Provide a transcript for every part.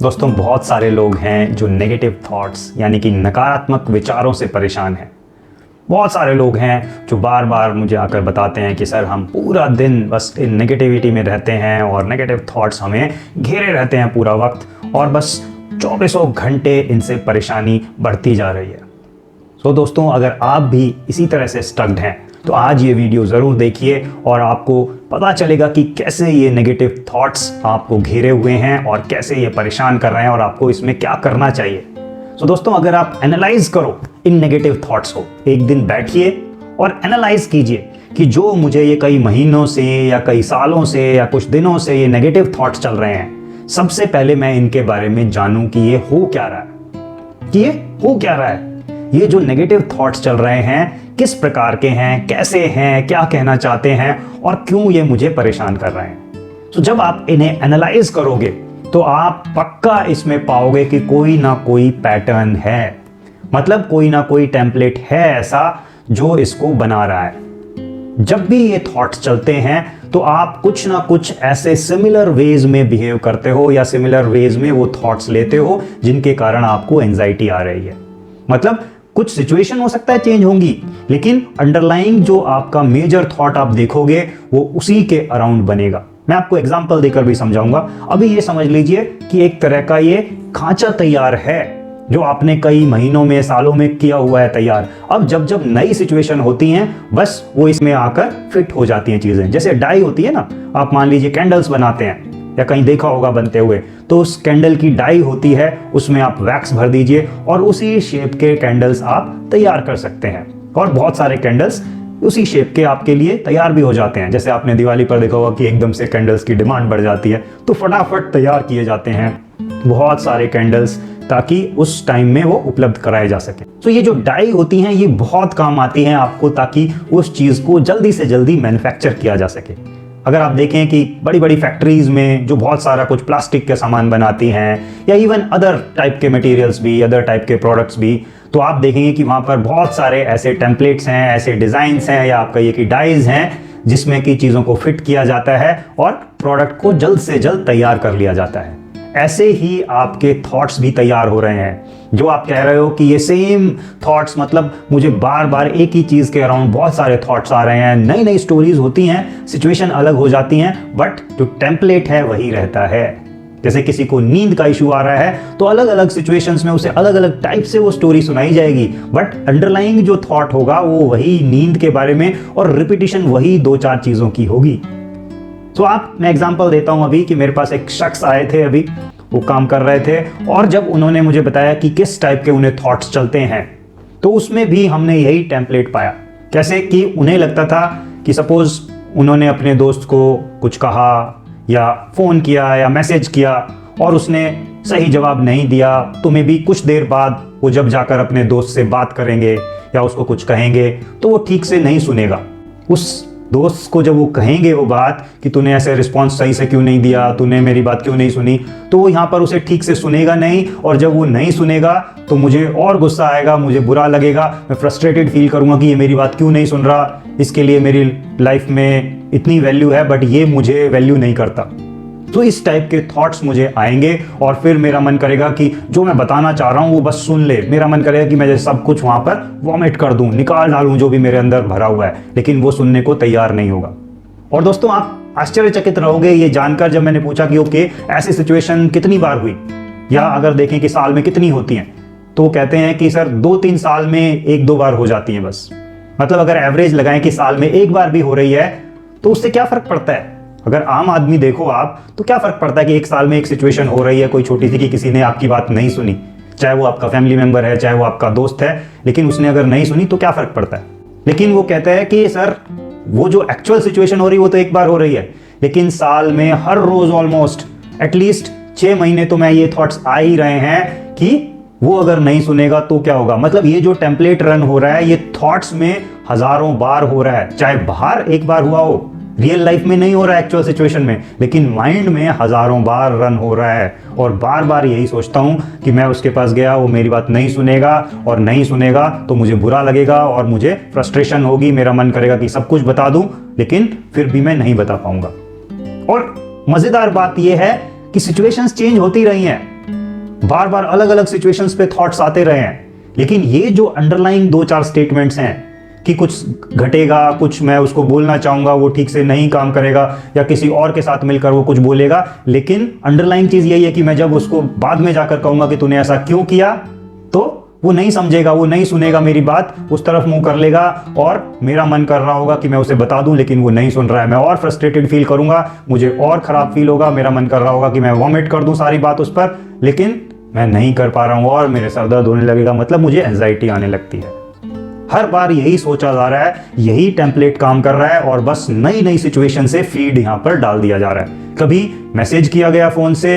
दोस्तों, बहुत सारे लोग हैं जो नेगेटिव थॉट्स यानी कि नकारात्मक विचारों से परेशान हैं। बहुत सारे लोग हैं जो बार बार मुझे आकर बताते हैं कि सर हम पूरा दिन बस इन नेगेटिविटी में रहते हैं और नेगेटिव थॉट्स हमें घेरे रहते हैं पूरा वक्त, और बस चौबीसों घंटे इनसे परेशानी बढ़ती जा रही है। तो दोस्तों, अगर आप भी इसी तरह से स्टक्ड हैं तो आज ये वीडियो ज़रूर देखिए और आपको पता चलेगा कि कैसे ये नेगेटिव थॉट्स आपको घेरे हुए हैं और कैसे ये परेशान कर रहे हैं और आपको इसमें क्या करना चाहिए। तो दोस्तों, अगर आप एनालाइज करो इन नेगेटिव थॉट्स को, एक दिन बैठिए और एनालाइज कीजिए कि जो मुझे ये कई महीनों से या कई सालों से या कुछ दिनों से ये नेगेटिव थॉट्स चल रहे हैं, सबसे पहले मैं इनके बारे में जानूं कि ये हो क्या रहा है, ये जो नेगेटिव थॉट्स चल रहे हैं किस प्रकार के हैं, कैसे हैं, क्या कहना चाहते हैं और क्यों ये मुझे परेशान कर रहे हैं। तो जब आप इन्हें एनालाइज करोगे तो आप पक्का इसमें पाओगे कि कोई ना कोई पैटर्न है, मतलब कोई ना कोई टेम्पलेट है ऐसा जो इसको बना रहा है। जब भी ये थॉट्स चलते हैं तो आप कुछ ना कुछ ऐसे सिमिलर वेज में बिहेव करते हो या सिमिलर वेज में वो थॉट्स लेते हो जिनके कारण आपको एंजाइटी आ रही है। मतलब कुछ सिचुएशन हो सकता है चेंज होंगी, लेकिन अंडरलाइंग जो आपका मेजर थॉट आप देखोगे वो उसी के अराउंड बनेगा। मैं आपको एग्जांपल देकर भी समझाऊंगा। अभी ये समझ लीजिए कि एक तरह का ये खांचा तैयार है जो आपने कई महीनों में, सालों में किया हुआ है तैयार। अब जब जब नई सिचुएशन होती हैं बस वो इसमें आकर फिट हो जाती हैं चीजें। जैसे डाई होती है ना, आप मान लीजिए कैंडल्स बनाते हैं या कहीं देखा होगा बनते हुए, तो उस कैंडल की डाई होती है, उसमें आप वैक्स भर दीजिए और उसी शेप के कैंडल्स आप तैयार कर सकते हैं। और बहुत सारे कैंडल्स उसी शेप के आपके लिए तैयार भी हो जाते हैं। जैसे आपने दिवाली पर देखा होगा कि एकदम से कैंडल्स की डिमांड बढ़ जाती है तो फटाफट तैयार किए जाते हैं बहुत सारे कैंडल्स ताकि उस टाइम में वो उपलब्ध कराए जा सके। तो ये जो डाई होती हैं ये बहुत काम आती हैं आपको, ताकि उस चीज को जल्दी से जल्दी मैन्युफैक्चर किया जा सके। अगर आप देखें कि बड़ी बड़ी फैक्ट्रीज में जो बहुत सारा कुछ प्लास्टिक के सामान बनाती हैं या इवन अदर टाइप के मटेरियल्स भी, अदर टाइप के प्रोडक्ट्स भी, तो आप देखेंगे कि वहाँ पर बहुत सारे ऐसे टेम्पलेट्स हैं, ऐसे डिज़ाइंस हैं या आप कहिए कि डाइज हैं जिसमें कि चीज़ों को फिट किया जाता है और प्रोडक्ट को जल्द से जल्द तैयार कर लिया जाता है। ऐसे ही आपके थॉट्स भी तैयार हो रहे हैं। जो आप कह रहे हो कि ये सेम थॉट्स, मतलब मुझे बार बार एक ही चीज़ के अराउंड बहुत सारे थॉट्स आ रहे हैं, नई नई स्टोरीज होती हैं, सिचुएशन अलग हो जाती हैं, बट जो टेम्पलेट है वही रहता है। जैसे किसी को नींद का इशू आ रहा है तो अलग अलग सिचुएशंस में उसे अलग अलग टाइप से वो स्टोरी सुनाई जाएगी, बट अंडरलाइंग जो थॉट होगा वो वही नींद के बारे में और रिपीटिशन वही दो चार चीज़ों की होगी। तो मैं एग्जांपल देता हूं अभी कि मेरे पास एक शख्स आए थे, अभी वो काम कर रहे थे और जब उन्होंने मुझे बताया कि किस टाइप के उन्हें थॉट्स चलते हैं तो उसमें भी हमने यही टेम्पलेट पाया। कैसे कि उन्हें लगता था कि सपोज उन्होंने अपने दोस्त को कुछ कहा या फोन किया या मैसेज किया और उसने सही जवाब नहीं दिया, तो मे भी कुछ देर बाद वो जब जाकर अपने दोस्त से बात करेंगे या उसको कुछ कहेंगे तो वो ठीक से नहीं सुनेगा। उस दोस्त को जब वो कहेंगे वो बात कि तूने ऐसे रिस्पॉन्स सही से क्यों नहीं दिया, तूने मेरी बात क्यों नहीं सुनी, तो वो यहाँ पर उसे ठीक से सुनेगा नहीं, और जब वो नहीं सुनेगा तो मुझे और गुस्सा आएगा, मुझे बुरा लगेगा, मैं फ्रस्ट्रेटेड फील करूँगा कि ये मेरी बात क्यों नहीं सुन रहा, इसके लिए मेरी लाइफ में इतनी वैल्यू है बट ये मुझे वैल्यू नहीं करता। तो इस टाइप के थॉट्स मुझे आएंगे और फिर मेरा मन करेगा कि जो मैं बताना चाह रहा हूँ वो बस सुन ले। मेरा मन करेगा कि मैं सब कुछ वहाँ पर वॉमिट कर दूँ, निकाल डालूँ जो भी मेरे अंदर भरा हुआ है, लेकिन वो सुनने को तैयार नहीं होगा। और दोस्तों, आप आश्चर्यचकित रहोगे ये जानकर जब मैंने पूछा कि ओके ऐसी सिचुएशन कितनी बार हुई, या अगर देखें कि साल में कितनी होती हैं, तो कहते हैं कि सर 2-3 साल में 1-2 बार हो जाती हैं बस। मतलब अगर एवरेज लगाएं कि साल में 1 बार भी हो रही है तो उससे क्या फर्क पड़ता है। अगर आम आदमी देखो आप तो क्या फर्क पड़ता है कि एक साल में एक सिचुएशन हो रही है कोई छोटी सी कि किसी ने आपकी बात नहीं सुनी, चाहे वो आपका फैमिली मेंबर है, चाहे वो आपका दोस्त है, लेकिन उसने अगर नहीं सुनी तो क्या फर्क पड़ता है। लेकिन वो कहता है कि सर वो जो एक्चुअल सिचुएशन हो रही है वो तो 1 बार हो रही है, लेकिन साल में हर रोज ऑलमोस्ट एटलीस्ट 6 महीने तो मैं ये थॉट्स आ ही रहे हैं कि वो अगर नहीं सुनेगा तो क्या होगा। मतलब ये जो टेम्पलेट रन हो रहा है ये थॉट्स में हजारों बार हो रहा है, चाहे बाहर 1 बार हुआ हो, रियल लाइफ में नहीं हो रहा है एक्चुअल सिचुएशन में, लेकिन माइंड में हजारों बार रन हो रहा है। और बार बार यही सोचता हूं कि मैं उसके पास गया, वो मेरी बात नहीं सुनेगा, और नहीं सुनेगा तो मुझे बुरा लगेगा और मुझे फ्रस्ट्रेशन होगी, मेरा मन करेगा कि सब कुछ बता दूं, लेकिन फिर भी मैं नहीं बता पाऊंगा। और मजेदार बात यह है कि सिचुएशंस चेंज होती रही हैं, बार बार अलग अलग सिचुएशंस पे थॉट्स आते रहे हैं, लेकिन ये जो अंडरलाइंग 2-4 स्टेटमेंट्स हैं कि कुछ घटेगा, कुछ मैं उसको बोलना चाहूंगा, वो ठीक से नहीं काम करेगा, या किसी और के साथ मिलकर वो कुछ बोलेगा, लेकिन अंडरलाइंग चीज यही है कि मैं जब उसको बाद में जाकर कहूंगा कि तूने ऐसा क्यों किया, तो वो नहीं समझेगा, वो नहीं सुनेगा मेरी बात, उस तरफ मुंह कर लेगा, और मेरा मन कर रहा होगा कि मैं उसे बता दूं, लेकिन वो नहीं सुन रहा है। मैं और फ्रस्ट्रेटेड फील करूंगा, मुझे और खराब फील होगा, मेरा मन कर रहा होगा कि मैं वॉमिट कर दूं सारी बात उस पर, लेकिन मैं नहीं कर पा रहा हूं और मेरे सर दर्द होने लगेगा, मतलब मुझे एंजाइटी आने लगती है। हर बार यही सोचा जा रहा है, यही टेम्पलेट काम कर रहा है, और बस नई नई सिचुएशन से फीड यहां पर डाल दिया जा रहा है। कभी मैसेज किया गया फोन से,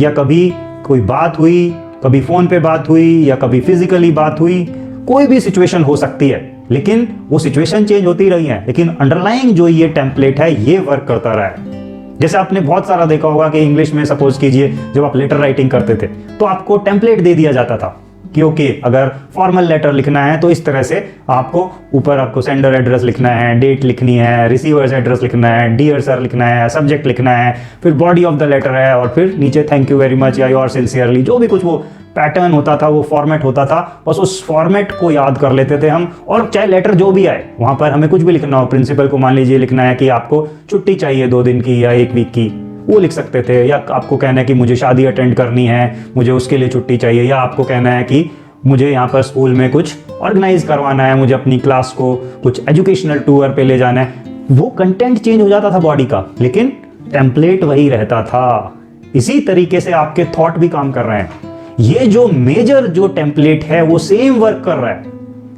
या कभी कोई बात हुई, कभी फोन पे बात हुई, या कभी फिजिकली बात हुई, कोई भी सिचुएशन हो सकती है, लेकिन वो सिचुएशन चेंज होती रही है, लेकिन अंडरलाइंग जो ये टेम्पलेट है ये वर्क करता रहा है। जैसे आपने बहुत सारा देखा होगा कि इंग्लिश में सपोज कीजिए जब आप लेटर राइटिंग करते थे तो आपको टेम्पलेट दे दिया जाता था कि ओके, अगर फॉर्मल लेटर लिखना है तो इस तरह से आपको ऊपर आपको सेंडर एड्रेस लिखना है, डेट लिखनी है, रिसीवर्स एड्रेस लिखना है, डियर सर लिखना है, सब्जेक्ट लिखना है, फिर बॉडी ऑफ द लेटर है, और फिर नीचे थैंक यू वेरी मच या योर सिंसियरली, जो भी कुछ वो पैटर्न होता था, वो फॉर्मेट होता था, बस उस फॉर्मेट को याद कर लेते थे हम। और चाहे लेटर जो भी आए वहां पर हमें कुछ भी लिखना हो, प्रिंसिपल को मान लीजिए लिखना है कि आपको छुट्टी चाहिए 2 दिन की या 1 वीक की, वो लिख सकते थे, या आपको कहना है कि मुझे शादी अटेंड करनी है, मुझे उसके लिए छुट्टी चाहिए, या आपको कहना है कि मुझे यहाँ पर स्कूल में कुछ ऑर्गेनाइज करवाना है, मुझे अपनी क्लास को कुछ एजुकेशनल टूर पे ले जाना है। वो कंटेंट चेंज हो जाता था बॉडी का, लेकिन टेम्पलेट वही रहता था। इसी तरीके से आपके थॉट भी काम कर रहे हैं। ये जो मेजर जो टेम्पलेट है वो सेम वर्क कर रहा है,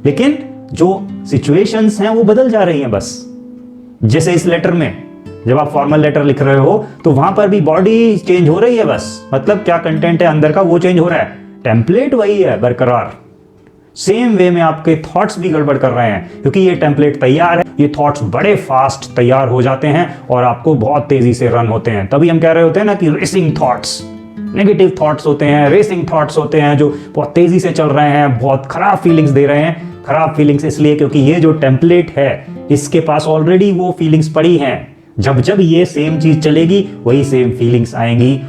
लेकिन जो सिचुएशंस हैं वो बदल जा रही हैं बस। जैसे इस लेटर में जब आप फॉर्मल लेटर लिख रहे हो तो वहां पर भी बॉडी चेंज हो रही है, बस मतलब क्या कंटेंट है अंदर का वो चेंज हो रहा है, टेम्पलेट वही है बरकरार। सेम वे में आपके थॉट्स भी गड़बड़ कर रहे हैं, क्योंकि ये टेम्पलेट तैयार है, ये थॉट्स बड़े फास्ट तैयार हो जाते हैं और आपको बहुत तेजी से रन होते हैं। तभी हम कह रहे होते हैं ना कि रेसिंग थॉट्स, नेगेटिव थॉट्स होते हैं, रेसिंग थॉट्स होते हैं जो बहुत तेजी से चल रहे हैं, बहुत खराब फीलिंग्स दे रहे हैं। खराब फीलिंग्स इसलिए क्योंकि ये जो टेम्पलेट है इसके पास ऑलरेडी वो फीलिंग्स पड़ी हैं। जब जब ये सेम चीज चलेगी वही सेम फीलिंग्स आएंगी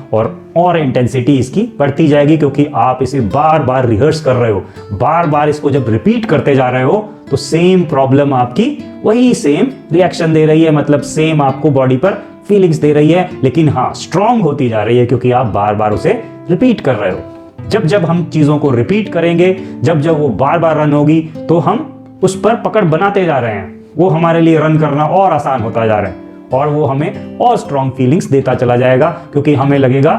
और इंटेंसिटी इसकी बढ़ती जाएगी, क्योंकि आप इसे बार बार रिहर्स कर रहे हो, बार बार इसको जब रिपीट करते जा रहे हो तो सेम प्रॉब्लम आपकी वही सेम रिएक्शन दे रही है, मतलब सेम आपको बॉडी पर फीलिंग्स दे रही है, लेकिन हाँ स्ट्रांग होती जा रही है क्योंकि आप बार बार उसे रिपीट कर रहे हो। जब जब हम चीजों को रिपीट करेंगे, जब जब वो बार बार रन होगी तो हम उस पर पकड़ बनाते जा रहे हैं, वो हमारे लिए रन करना और आसान होता जा रहा है, और वो हमें और स्ट्रांग फीलिंग्स देता चला जाएगा, क्योंकि हमें लगेगा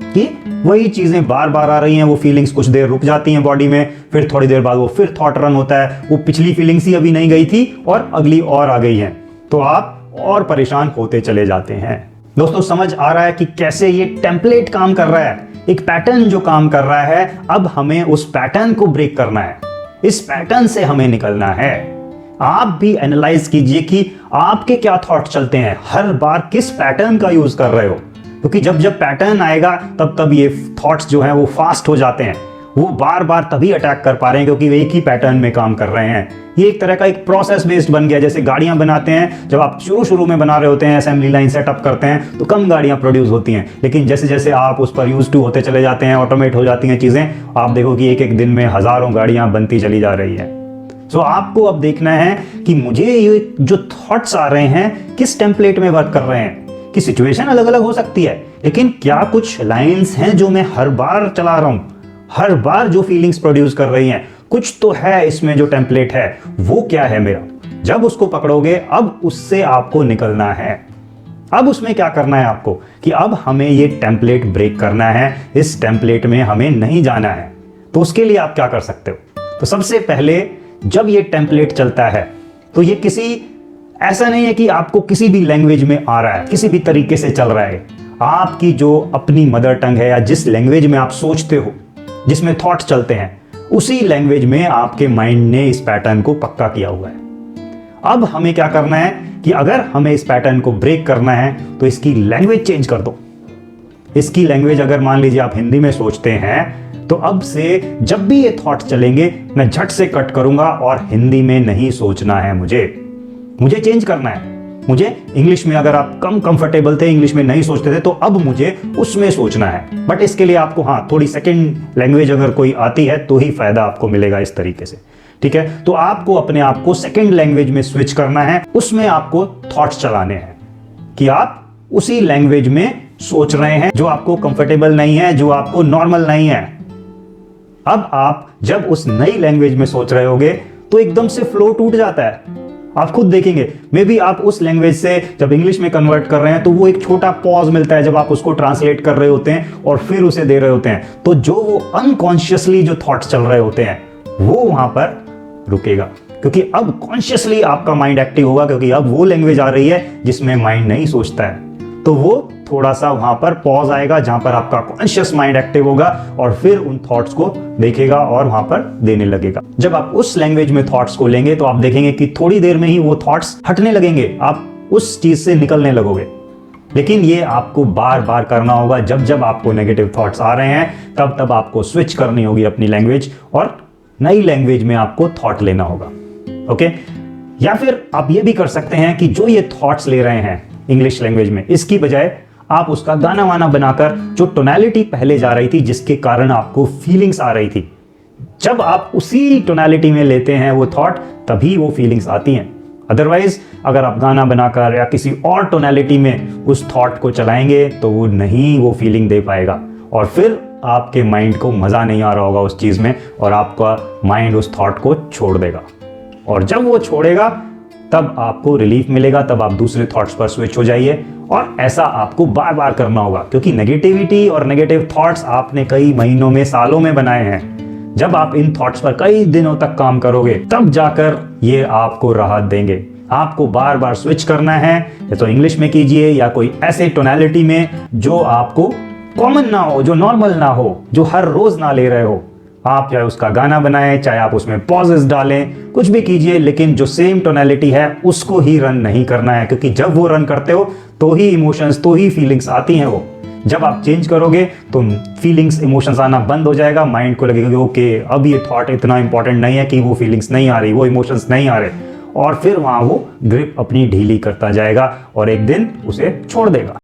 कि वही चीजें बार बार आ रही हैं। वो फीलिंग्स कुछ देर रुक जाती हैं बॉडी में, फिर थोड़ी देर बाद वो फिर थॉट रन होता है, वो पिछली फीलिंग्स ही अभी नहीं गई थी और अगली और आ गई है, तो आप और परेशान होते चले जाते हैं। दोस्तों समझ आ रहा है कि कैसे ये टेम्पलेट काम कर रहा है, एक पैटर्न जो काम कर रहा है। अब हमें उस पैटर्न को ब्रेक करना है, इस पैटर्न से हमें निकलना है। आप भी एनालाइज कीजिए कि आपके क्या थॉट चलते हैं, हर बार किस पैटर्न का यूज कर रहे हो, क्योंकि जब जब पैटर्न आएगा तब तब ये थॉट्स जो हैं वो फास्ट हो जाते हैं, वो बार बार तभी अटैक कर पा रहे हैं क्योंकि वे एक ही पैटर्न में काम कर रहे हैं। ये एक तरह का एक प्रोसेस बेस्ड बन गया। जैसे गाड़ियां बनाते हैं, जब आप शुरू में बना रहे होते हैं, असेंबली लाइन सेटअप करते हैं तो कम गाड़ियां प्रोड्यूस होती हैं, लेकिन जैसे जैसे आप उस पर यूज टू होते चले जाते हैं, ऑटोमेट हो जाती हैं चीजें, आप देखो कि एक एक दिन में हजारों गाड़ियां बनती चली जा रही है। सो आपको अब देखना है कि मुझे ये जो थॉट्स आ रहे हैं किस टेम्पलेट में वर्क कर रहे हैं, कि सिचुएशन अलग अलग हो सकती है, लेकिन क्या कुछ लाइंस हैं जो मैं हर बार चला रहा हूं, हर बार जो फीलिंग्स प्रोड्यूस कर रही हैं, कुछ तो है इसमें जो टेम्पलेट है, वो क्या है मेरा। जब उसको पकड़ोगे अब उससे आपको निकलना है। अब उसमें क्या करना है आपको कि अब हमें ये टेम्पलेट ब्रेक करना है, इस टेम्पलेट में हमें नहीं जाना है। तो उसके लिए आप क्या कर सकते हो, तो सबसे पहले जब ये टेम्पलेट चलता है तो ये किसी ऐसा नहीं है कि आपको किसी भी लैंग्वेज में आ रहा है, किसी भी तरीके से चल रहा है। आपकी जो अपनी मदर टंग है या जिस लैंग्वेज में आप सोचते हो, जिसमें थॉट्स चलते हैं, उसी लैंग्वेज में आपके माइंड ने इस पैटर्न को पक्का किया हुआ है। अब हमें क्या करना है कि अगर हमें इस पैटर्न को ब्रेक करना है तो इसकी लैंग्वेज चेंज कर दो। इसकी लैंग्वेज अगर मान लीजिए आप हिंदी में सोचते हैं तो अब से जब भी ये थॉट्स चलेंगे मैं झट से कट करूंगा और हिंदी में नहीं सोचना है, मुझे चेंज करना है। मुझे इंग्लिश में, अगर आप कम कंफर्टेबल थे, इंग्लिश में नहीं सोचते थे, तो अब मुझे उसमें सोचना है। बट इसके लिए आपको हाँ थोड़ी सेकंड लैंग्वेज अगर कोई आती है तो ही फायदा आपको मिलेगा इस तरीके से, ठीक है। तो आपको अपने आप को सेकंड लैंग्वेज में स्विच करना है, उसमें आपको थॉट्स चलाने हैं कि आप उसी लैंग्वेज में सोच रहे हैं जो आपको कंफर्टेबल नहीं है, जो आपको नॉर्मल नहीं है। अब आप जब उस नई लैंग्वेज में सोच रहे होगे तो एकदम से फ्लो टूट जाता है। आप खुद देखेंगे, मे बी आप उस लैंग्वेज से जब इंग्लिश में कन्वर्ट कर रहे हैं तो वो एक छोटा पॉज मिलता है जब आप उसको ट्रांसलेट कर रहे होते हैं और फिर उसे दे रहे होते हैं, तो जो वो अनकॉन्शियसली जो थॉट्स चल रहे होते हैं वो वहां पर रुकेगा, क्योंकि अब कॉन्शियसली आपका माइंड एक्टिव होगा, क्योंकि अब वो लैंग्वेज आ रही है जिसमें माइंड नहीं सोचता है। तो वो थोड़ा सा वहां पर पॉज आएगा जहां पर आपका कॉन्शियस माइंड एक्टिव होगा और फिर उन थॉट्स को देखेगा और वहां पर देने लगेगा। जब आप उस लैंग्वेज में थॉट्स को लेंगे तो आप देखेंगे कि थोड़ी देर में ही वो थॉट्स हटने लगेंगे, आप उस चीज से निकलने लगोगे। लेकिन ये आपको बार बार करना होगा। जब जब आपको नेगेटिव थॉट्स आ रहे हैं तब तब आपको स्विच करनी होगी अपनी लैंग्वेज और नई लैंग्वेज में आपको थॉट लेना होगा, ओके। या फिर आप ये भी कर सकते हैं कि जो ये थॉट्स ले रहे हैं इंग्लिश लैंग्वेज में, इसकी बजाय आप उसका गाना वाना बनाकर जो टोनैलिटी पहले जा रही थी जिसके कारण आपको फीलिंग्स आ रही थी, जब आप उसी टोनैलिटी में लेते हैं वो थॉट तभी वो फीलिंग्स आती हैं। अदरवाइज अगर आप गाना बनाकर या किसी और टोनैलिटी में उस थॉट को चलाएंगे तो वो नहीं वो फीलिंग दे पाएगा और फिर आपके माइंड को मज़ा नहीं आ रहा होगा उस चीज़ में और आपका माइंड उस थॉट को छोड़ देगा। और जब वो छोड़ेगा तब आपको रिलीफ मिलेगा, तब आप दूसरे थॉट्स पर स्विच हो जाइए। और ऐसा आपको बार बार करना होगा, क्योंकि नेगेटिविटी और नेगेटिव थॉट्स आपने कई महीनों में, सालों में बनाए हैं। जब आप इन थॉट्स पर कई दिनों तक काम करोगे तब जाकर ये आपको राहत देंगे। आपको बार बार स्विच करना है, या तो इंग्लिश में कीजिए या कोई ऐसे टोनैलिटी में जो आपको कॉमन ना हो, जो नॉर्मल ना हो, जो हर रोज ना ले रहे हो। आप चाहे उसका गाना बनाएं, चाहे आप उसमें पॉजेस डालें, कुछ भी कीजिए, लेकिन जो सेम टोनैलिटी है उसको ही रन नहीं करना है, क्योंकि जब वो रन करते हो तो ही इमोशंस, तो ही फीलिंग्स आती हैं। वो जब आप चेंज करोगे तो फीलिंग्स, इमोशंस आना बंद हो जाएगा। माइंड को लगेगा कि ओके अब ये थॉट इतना इंपॉर्टेंट नहीं है कि वो फीलिंग्स नहीं आ रही, वो इमोशंस नहीं आ रहे, और फिर वहां वो ग्रिप अपनी ढीली करता जाएगा और एक दिन उसे छोड़ देगा।